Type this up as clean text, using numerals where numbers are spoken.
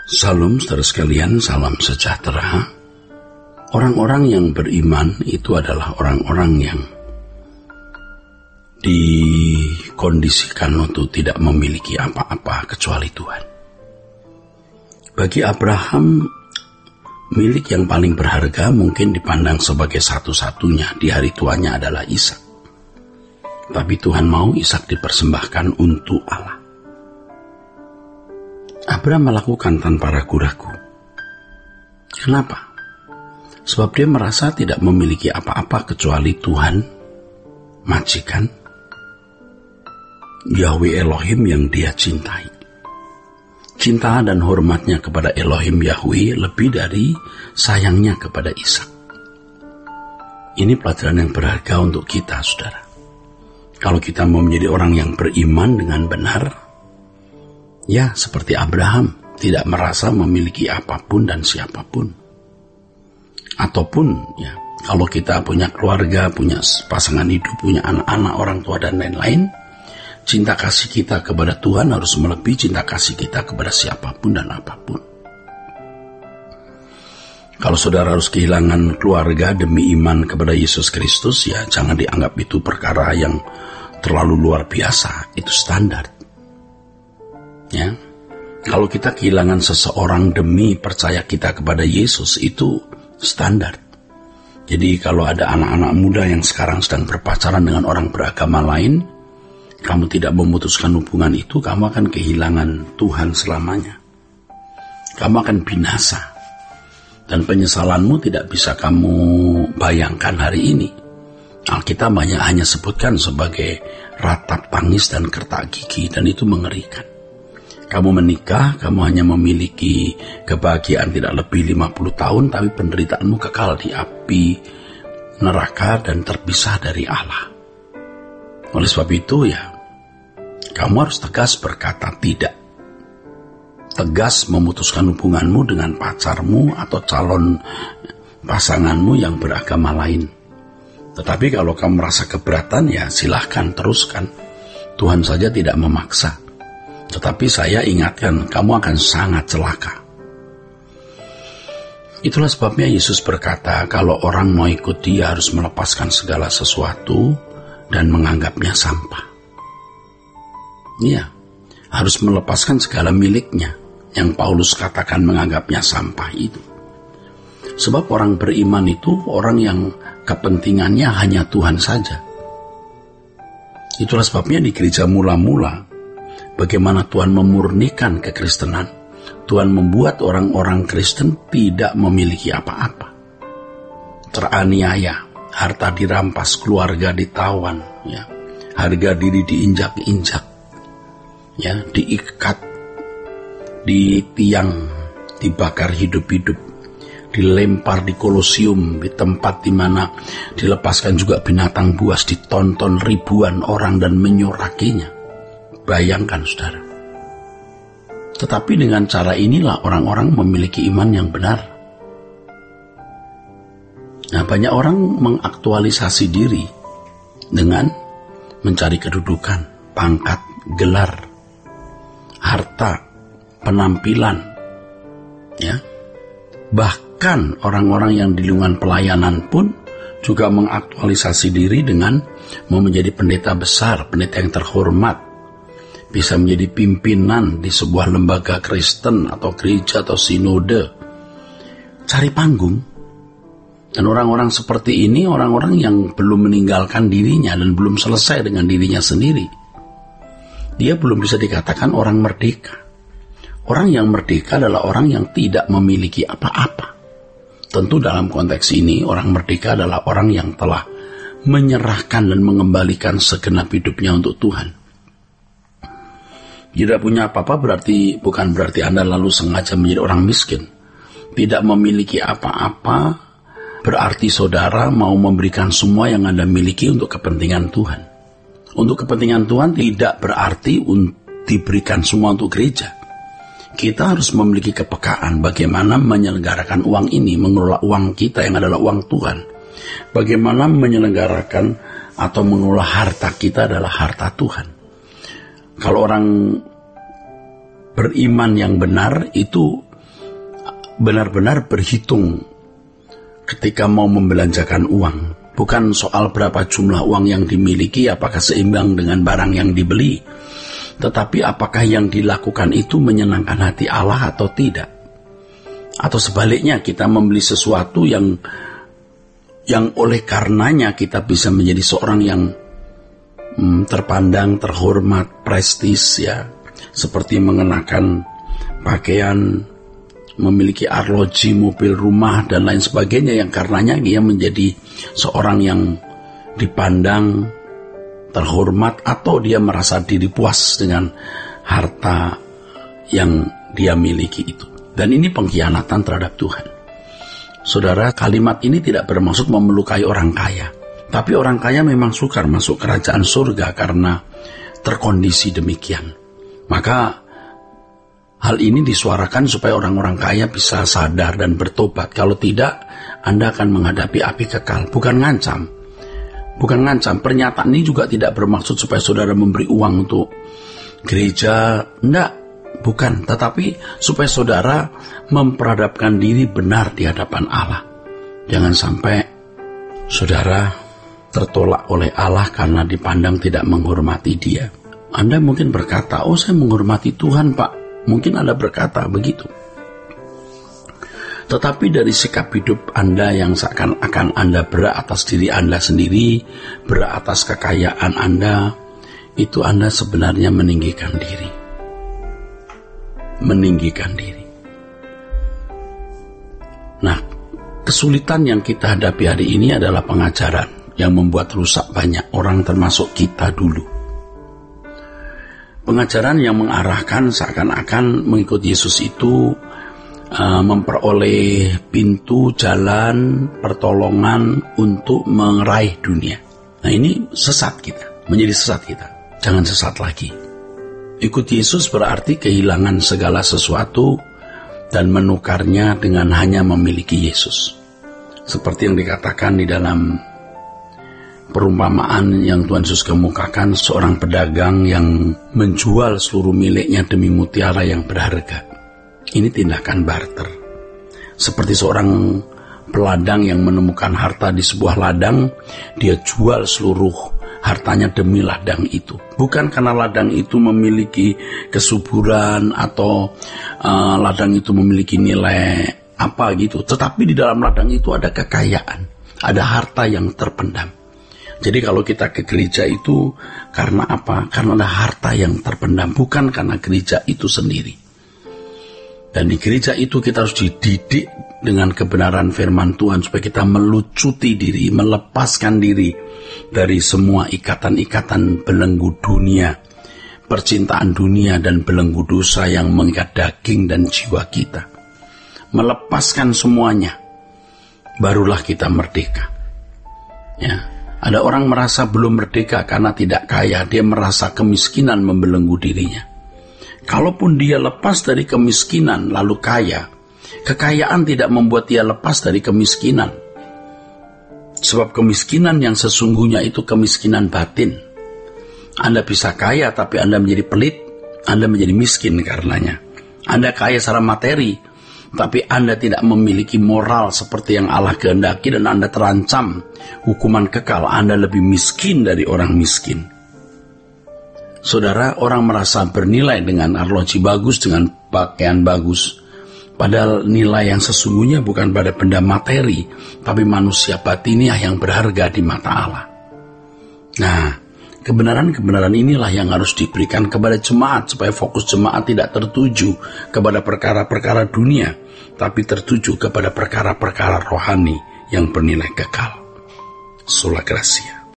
Salam saudara sekalian, salam sejahtera. Orang-orang yang beriman itu adalah orang-orang yang dikondisikan untuk tidak memiliki apa-apa kecuali Tuhan. Bagi Abraham, milik yang paling berharga mungkin dipandang sebagai satu-satunya di hari tuanya adalah Ishak. Tapi Tuhan mau Ishak dipersembahkan untuk Allah. Abraham melakukan tanpa ragu-ragu. Kenapa? Sebab dia merasa tidak memiliki apa-apa kecuali Tuhan, majikan, Yahweh Elohim yang dia cintai. Cinta dan hormatnya kepada Elohim Yahweh lebih dari sayangnya kepada Ishak. Ini pelajaran yang berharga untuk kita, saudara. Kalau kita mau menjadi orang yang beriman dengan benar, ya seperti Abraham, tidak merasa memiliki apapun dan siapapun. Ataupun ya, kalau kita punya keluarga, punya pasangan hidup, punya anak-anak, orang tua dan lain-lain, cinta kasih kita kepada Tuhan harus melebihi cinta kasih kita kepada siapapun dan apapun. Kalau saudara harus kehilangan keluarga demi iman kepada Yesus Kristus, ya jangan dianggap itu perkara yang terlalu luar biasa, itu standar. Ya, kalau kita kehilangan seseorang demi percaya kita kepada Yesus, itu standar. Jadi kalau ada anak-anak muda yang sekarang sedang berpacaran dengan orang beragama lain, kamu tidak memutuskan hubungan itu, kamu akan kehilangan Tuhan selamanya. Kamu akan binasa. Dan penyesalanmu tidak bisa kamu bayangkan hari ini. Alkitab hanya sebutkan sebagai ratap tangis dan kertak gigi, dan itu mengerikan. Kamu menikah, kamu hanya memiliki kebahagiaan tidak lebih 50 tahun, tapi penderitaanmu kekal di api neraka dan terpisah dari Allah. Oleh sebab itu ya, kamu harus tegas berkata tidak. Tegas memutuskan hubunganmu dengan pacarmu atau calon pasanganmu yang beragama lain. Tetapi kalau kamu merasa keberatan, ya silahkan teruskan. Tuhan saja tidak memaksa. Tetapi saya ingatkan, kamu akan sangat celaka. Itulah sebabnya Yesus berkata, kalau orang mau ikut dia harus melepaskan segala sesuatu dan menganggapnya sampah. Iya, harus melepaskan segala miliknya, yang Paulus katakan menganggapnya sampah itu. Sebab orang beriman itu orang yang kepentingannya hanya Tuhan saja. Itulah sebabnya di gereja mula-mula, bagaimana Tuhan memurnikan kekristenan. Tuhan membuat orang-orang Kristen tidak memiliki apa-apa. Teraniaya, harta dirampas, keluarga ditawan, ya, harga diri diinjak-injak, ya, diikat, di tiang, dibakar hidup-hidup, dilempar di kolosium, di tempat di mana dilepaskan juga binatang buas, ditonton ribuan orang dan menyorakinya. Bayangkan, saudara. Tetapi dengan cara inilah orang-orang memiliki iman yang benar. Nah, banyak orang mengaktualisasi diri dengan mencari kedudukan, pangkat, gelar, harta, penampilan, ya. Bahkan orang-orang yang di lingkungan pelayanan pun juga mengaktualisasi diri dengan mau menjadi pendeta besar, pendeta yang terhormat, bisa menjadi pimpinan di sebuah lembaga Kristen atau gereja atau sinode. Cari panggung. Dan orang-orang seperti ini orang-orang yang belum meninggalkan dirinya dan belum selesai dengan dirinya sendiri. Dia belum bisa dikatakan orang merdeka. Orang yang merdeka adalah orang yang tidak memiliki apa-apa. Tentu dalam konteks ini orang merdeka adalah orang yang telah menyerahkan dan mengembalikan segenap hidupnya untuk Tuhan. Tidak punya apa-apa bukan berarti Anda lalu sengaja menjadi orang miskin. Tidak memiliki apa-apa berarti saudara mau memberikan semua yang Anda miliki untuk kepentingan Tuhan. Untuk kepentingan Tuhan tidak berarti diberikan semua untuk gereja. Kita harus memiliki kepekaan bagaimana menyelenggarakan uang ini, mengelola uang kita yang adalah uang Tuhan. Bagaimana menyelenggarakan atau mengelola harta kita adalah harta Tuhan. Kalau orang beriman yang benar itu benar-benar berhitung ketika mau membelanjakan uang. Bukan soal berapa jumlah uang yang dimiliki, apakah seimbang dengan barang yang dibeli, tetapi apakah yang dilakukan itu menyenangkan hati Allah atau tidak. Atau sebaliknya, kita membeli sesuatu yang oleh karenanya kita bisa menjadi seorang yang terpandang, terhormat, prestis, ya, seperti mengenakan pakaian, memiliki arloji, mobil, rumah, dan lain sebagainya, yang karenanya dia menjadi seorang yang dipandang, terhormat, atau dia merasa diri puas dengan harta yang dia miliki itu. Dan ini pengkhianatan terhadap Tuhan. Saudara, kalimat ini tidak bermaksud memelukai orang kaya, tapi orang kaya memang sukar masuk kerajaan surga karena terkondisi demikian. Maka hal ini disuarakan supaya orang-orang kaya bisa sadar dan bertobat. Kalau tidak, Anda akan menghadapi api kekal. Bukan ngancam. Pernyataan ini juga tidak bermaksud supaya saudara memberi uang untuk gereja. Enggak, bukan. Tetapi supaya saudara memperhadapkan diri benar di hadapan Allah. Jangan sampai saudara tertolak oleh Allah karena dipandang tidak menghormati Dia. Anda mungkin berkata, oh saya menghormati Tuhan Pak. Mungkin Anda berkata begitu. Tetapi dari sikap hidup Anda yang seakan-akan Anda berat atas diri Anda sendiri, berat atas kekayaan Anda, itu Anda sebenarnya meninggikan diri. Nah, kesulitan yang kita hadapi hari ini adalah pengajaran yang membuat rusak banyak orang, termasuk kita dulu. Pengajaran yang mengarahkan seakan-akan mengikuti Yesus itu memperoleh pintu, jalan, pertolongan untuk meraih dunia. Nah, ini sesat kita, menjadi sesat kita. Jangan sesat lagi. Ikut Yesus berarti kehilangan segala sesuatu dan menukarnya dengan hanya memiliki Yesus. Seperti yang dikatakan di dalam perumpamaan yang Tuhan Yesus kemukakan, seorang pedagang yang menjual seluruh miliknya demi mutiara yang berharga. Ini tindakan barter. Seperti seorang peladang yang menemukan harta di sebuah ladang, dia jual seluruh hartanya demi ladang itu. Bukan karena ladang itu memiliki kesuburan atau ladang itu memiliki nilai apa gitu, tetapi di dalam ladang itu ada kekayaan, ada harta yang terpendam. Jadi kalau kita ke gereja itu karena apa? Karena ada harta yang terpendam, bukan karena gereja itu sendiri. Dan di gereja itu kita harus dididik dengan kebenaran firman Tuhan supaya kita melucuti diri, melepaskan diri dari semua ikatan-ikatan belenggu dunia, percintaan dunia dan belenggu dosa yang mengikat daging dan jiwa kita. Melepaskan semuanya, barulah kita merdeka. Ya. Ada orang merasa belum merdeka karena tidak kaya, dia merasa kemiskinan membelenggu dirinya. Kalaupun dia lepas dari kemiskinan lalu kaya, kekayaan tidak membuat dia lepas dari kemiskinan. Sebab kemiskinan yang sesungguhnya itu kemiskinan batin. Anda bisa kaya tapi Anda menjadi pelit, Anda menjadi miskin karenanya. Anda kaya secara materi, tapi Anda tidak memiliki moral seperti yang Allah kehendaki dan Anda terancam hukuman kekal. Anda lebih miskin dari orang miskin. Saudara, orang merasa bernilai dengan arloji bagus, dengan pakaian bagus. Padahal nilai yang sesungguhnya bukan pada benda materi, tapi manusia batiniah yang berharga di mata Allah. Nah, kebenaran-kebenaran inilah yang harus diberikan kepada jemaat, supaya fokus jemaat tidak tertuju kepada perkara-perkara dunia, tapi tertuju kepada perkara-perkara rohani yang bernilai kekal. Sola Gracia.